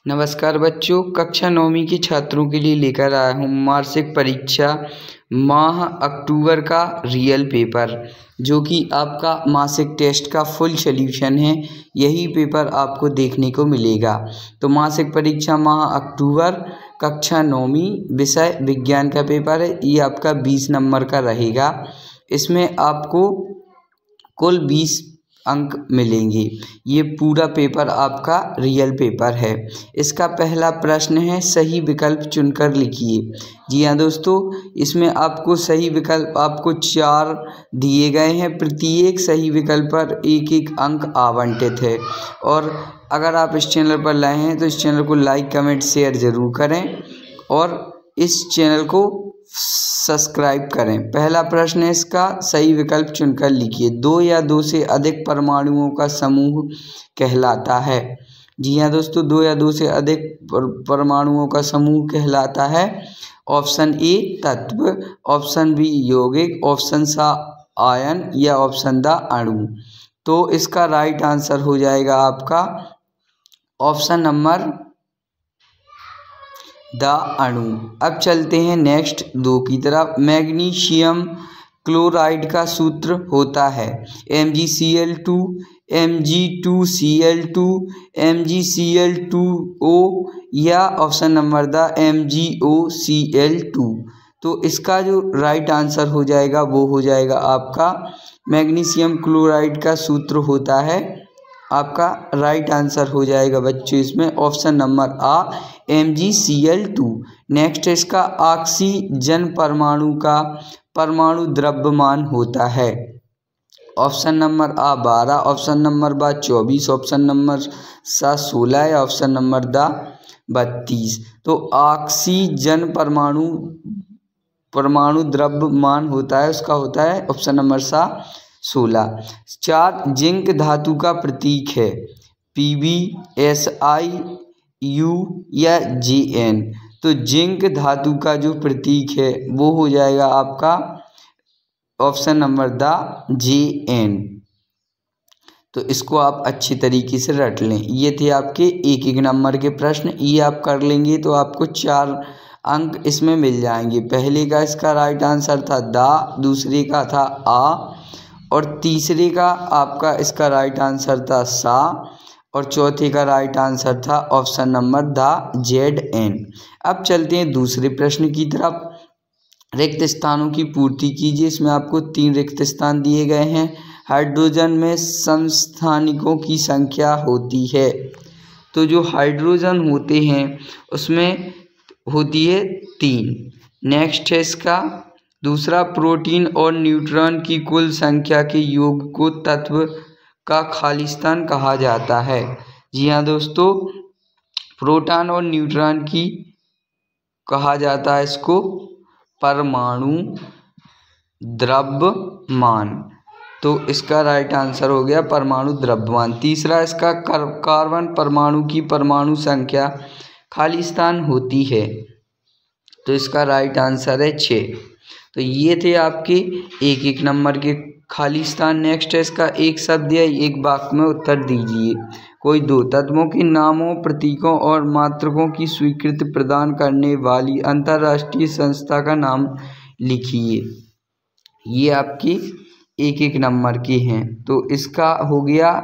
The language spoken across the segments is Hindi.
नमस्कार बच्चों, कक्षा 9वीं के छात्रों के लिए लेकर आया हूँ वार्षिक परीक्षा माह अक्टूबर का रियल पेपर, जो कि आपका मासिक टेस्ट का फुल सॉल्यूशन है। यही पेपर आपको देखने को मिलेगा। तो मासिक परीक्षा माह अक्टूबर कक्षा 9वीं विषय विज्ञान का पेपर है। ये आपका 20 नंबर का रहेगा। इसमें आपको कुल 20 अंक मिलेंगे। ये पूरा पेपर आपका रियल पेपर है। इसका पहला प्रश्न है, सही विकल्प चुनकर लिखिए। जी हाँ दोस्तों, इसमें आपको सही विकल्प आपको 4 दिए गए हैं। प्रत्येक सही विकल्प पर 1-1 अंक आवंटित है। और अगर आप इस चैनल पर लाए हैं तो इस चैनल को लाइक कमेंट शेयर ज़रूर करें और इस चैनल को सब्सक्राइब करें। पहला प्रश्न है इसका, सही विकल्प चुनकर लिखिए। 2 या 2 से अधिक परमाणुओं का समूह कहलाता है। जी हाँ दोस्तों, 2 या 2 से अधिक परमाणुओं का समूह कहलाता है। ऑप्शन ए तत्व, ऑप्शन बी यौगिक, ऑप्शन सा आयन या ऑप्शन द अणु। तो इसका राइट आंसर हो जाएगा आपका ऑप्शन नंबर द अणु। अब चलते हैं नेक्स्ट 2 की तरफ। मैग्नीशियम क्लोराइड का सूत्र होता है MgCl2, Mg2Cl2, MgCl2O या ऑप्शन नंबर द MgOCl2। तो इसका जो राइट आंसर हो जाएगा वो हो जाएगा आपका मैग्नीशियम क्लोराइड का सूत्र होता है। आपका राइट आंसर हो जाएगा बच्चों इसमें ऑप्शन नंबर आ MgCl2। नेक्स्ट इसका ऑक्सीजन परमाणु का परमाणु द्रव्यमान होता है। ऑप्शन नंबर आ 12, ऑप्शन नंबर बा 24, ऑप्शन नंबर सा 16 या ऑप्शन नंबर द 32। तो ऑक्सीजन परमाणु द्रव्यमान होता है, उसका होता है ऑप्शन नंबर सा 16। 4 जिंक धातु का प्रतीक है Pb, Si, U या Jn। तो जिंक धातु का जो प्रतीक है वो हो जाएगा आपका ऑप्शन नंबर द Jn। तो इसको आप अच्छी तरीके से रट लें। ये थे आपके 1-1 नंबर के प्रश्न। ये आप कर लेंगे तो आपको 4 अंक इसमें मिल जाएंगे। पहले का इसका राइट आंसर था द, दूसरे का था आ और तीसरे का आपका इसका राइट आंसर था सा और चौथे का राइट आंसर था ऑप्शन नंबर द Zn। अब चलते हैं दूसरे प्रश्न की तरफ। रिक्त स्थानों की पूर्ति कीजिए। इसमें आपको 3 रिक्त स्थान दिए गए हैं। हाइड्रोजन में समस्थानिकों की संख्या होती है। तो जो हाइड्रोजन होते हैं उसमें होती है 3। नेक्स्ट है इसका दूसरा, प्रोटीन और न्यूट्रॉन की कुल संख्या के योग को तत्व का खालिस्तान कहा जाता है। जी हाँ दोस्तों, प्रोटॉन और न्यूट्रॉन की कहा जाता है इसको परमाणु द्रव्यमान। तो इसका राइट आंसर हो गया परमाणु द्रव्यमान। तीसरा इसका कार्बन परमाणु की परमाणु संख्या खालिस्तान होती है। तो इसका राइट आंसर है 6। तो ये थे आपके 1-1 नंबर के खालिस्तान। नेक्स्ट है इसका एक शब्द या एक वाक्य में उत्तर दीजिए। कोई 2 तत्वों के नामों, प्रतीकों और मात्रकों की स्वीकृति प्रदान करने वाली अंतर्राष्ट्रीय संस्था का नाम लिखिए। ये आपके 1-1 नंबर के हैं। तो इसका हो गया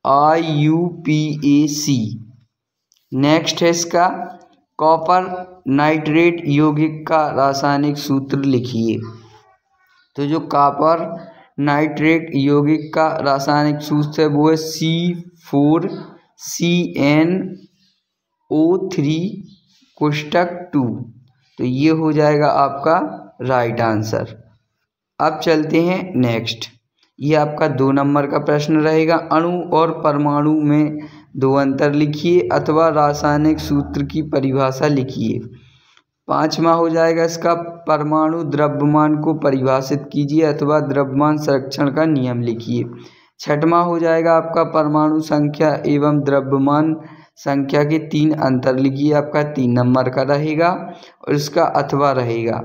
IUPAC। नेक्स्ट है इसका कॉपर नाइट्रेट यौगिक का रासायनिक सूत्र लिखिए। तो जो कॉपर नाइट्रेट यौगिक का रासायनिक सूत्र है वो है C4CnO3(2). तो ये हो जाएगा आपका राइट आंसर। अब चलते हैं नेक्स्ट। ये आपका 2 नंबर का प्रश्न रहेगा। अणु और परमाणु में 2 अंतर लिखिए अथवा रासायनिक सूत्र की परिभाषा लिखिए। 5वां हो जाएगा इसका परमाणु द्रव्यमान को परिभाषित कीजिए अथवा द्रव्यमान संरक्षण का नियम लिखिए। 6वां हो जाएगा आपका परमाणु संख्या एवं द्रव्यमान संख्या के 3 अंतर लिखिए। आपका 3 नंबर का रहेगा और इसका अथवा रहेगा।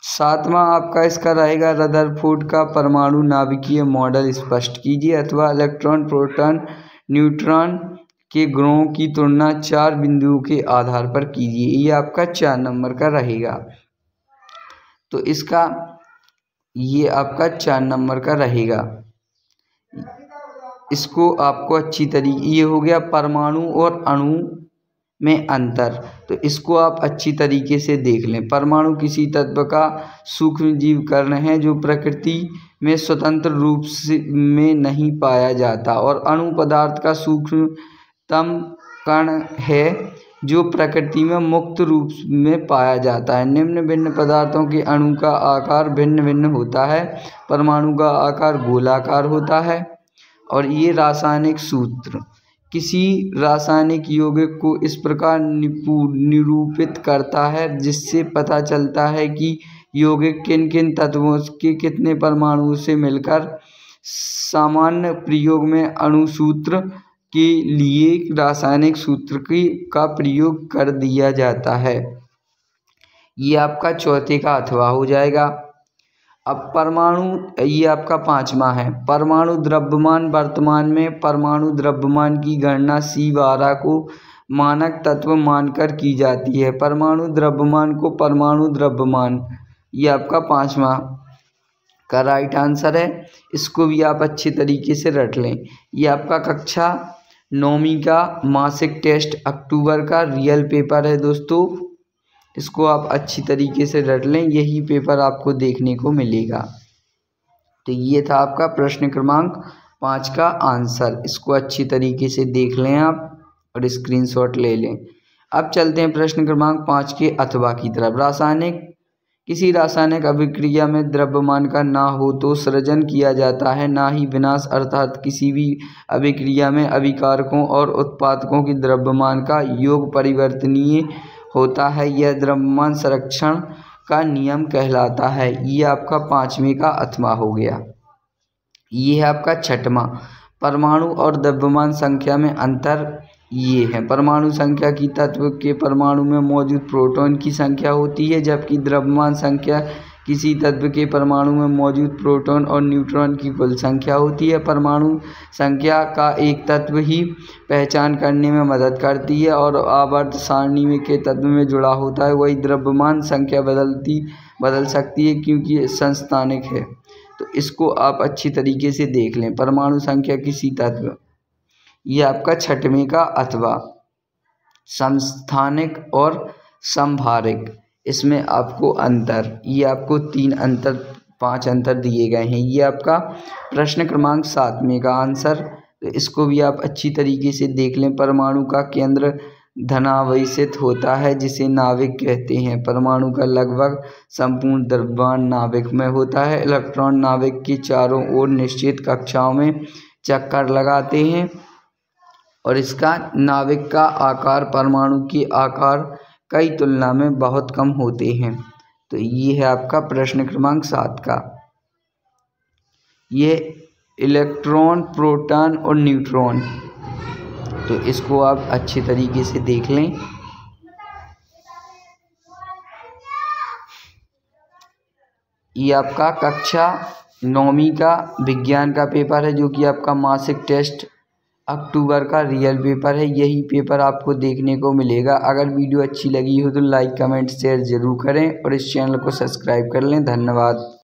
7वां आपका इसका रहेगा रदरफोर्ड का परमाणु नाभिकीय मॉडल स्पष्ट कीजिए अथवा इलेक्ट्रॉन, प्रोटॉन, न्यूट्रॉन के ग्रहों की तुलना 4 बिंदुओं के आधार पर कीजिए। ये आपका 4 नंबर का रहेगा। तो इसका ये आपका 4 नंबर का रहेगा। इसको आपको अच्छी तरीके, ये हो गया परमाणु और अणु में अंतर। तो इसको आप अच्छी तरीके से देख लें। परमाणु किसी तत्व का सूक्ष्म जीव कण है जो प्रकृति में स्वतंत्र रूप से में नहीं पाया जाता, और अणु पदार्थ का सूक्ष्मतम कण है जो प्रकृति में मुक्त रूप में पाया जाता है। निम्न भिन्न पदार्थों के अणु का आकार भिन्न भिन्न होता है। परमाणु का आकार गोलाकार होता है। और ये रासायनिक सूत्र किसी रासायनिक यौगिक को इस प्रकार निरूपित करता है जिससे पता चलता है कि यौगिक किन किन तत्वों के कितने परमाणुओं से मिलकर। सामान्य प्रयोग में अणु सूत्र के लिए रासायनिक सूत्र का प्रयोग कर दिया जाता है। ये आपका चौथे का अथवा हो जाएगा। अब परमाणु, ये आपका 5वां है। परमाणु द्रव्यमान। वर्तमान में परमाणु द्रव्यमान की गणना C12 को मानक तत्व मानकर की जाती है। परमाणु द्रव्यमान को परमाणु द्रव्यमान, ये आपका 5वां का राइट आंसर है। इसको भी आप अच्छी तरीके से रट लें। ये आपका कक्षा 9वीं का मासिक टेस्ट अक्टूबर का रियल पेपर है दोस्तों। इसको आप अच्छी तरीके से रट लें, यही पेपर आपको देखने को मिलेगा। तो ये था आपका प्रश्न क्रमांक 5 का आंसर। इसको अच्छी तरीके से देख लें आप और स्क्रीनशॉट ले लें। अब चलते हैं प्रश्न क्रमांक 5 के अथवा की तरफ। किसी रासायनिक अभिक्रिया में द्रव्यमान का ना हो तो सृजन किया जाता है, ना ही विनाश, अर्थात किसी भी अभिक्रिया में अभिकारकों और उत्पादकों की द्रव्यमान का योग परिवर्तनीय होता है। यह द्रव्यमान संरक्षण का नियम कहलाता है। ये आपका 5वें का अथवा हो गया। ये है आपका 6वां, परमाणु और द्रव्यमान संख्या में अंतर। ये है परमाणु संख्या की तत्व के परमाणु में मौजूद प्रोटॉन की संख्या होती है, जबकि द्रव्यमान संख्या किसी तत्व के परमाणु में मौजूद प्रोटॉन और न्यूट्रॉन की कुल संख्या होती है। परमाणु संख्या का एक तत्व ही पहचान करने में मदद करती है और आवर्त सारणी में के तत्व में जुड़ा होता है। वही द्रव्यमान संख्या बदल सकती है क्योंकि संस्थानिक है। तो इसको आप अच्छी तरीके से देख लें। परमाणु संख्या किसी तत्व, ये आपका 6वें का अथवा। समस्थानिक और समभारिक, इसमें आपको अंतर, ये आपको 5 अंतर दिए गए हैं। ये आपका प्रश्न क्रमांक 7वें का आंसर। तो इसको भी आप अच्छी तरीके से देख लें। परमाणु का केंद्र धनावेशित होता है जिसे नाभिक कहते हैं। परमाणु का लगभग संपूर्ण द्रव्यमान नाभिक में होता है। इलेक्ट्रॉन नाभिक के चारों ओर निश्चित कक्षाओं में चक्कर लगाते हैं और इसका नाभिक का आकार परमाणु के आकार कई तुलना में बहुत कम होते हैं। तो ये है आपका प्रश्न क्रमांक 7 का। ये इलेक्ट्रॉन, प्रोटॉन और न्यूट्रॉन, तो इसको आप अच्छी तरीके से देख लें। ये आपका कक्षा 9वीं का विज्ञान का पेपर है जो कि आपका मासिक टेस्ट अक्टूबर का रियल पेपर है। यही पेपर आपको देखने को मिलेगा। अगर वीडियो अच्छी लगी हो तो लाइक, कमेंट, शेयर ज़रूर करें और इस चैनल को सब्सक्राइब कर लें। धन्यवाद।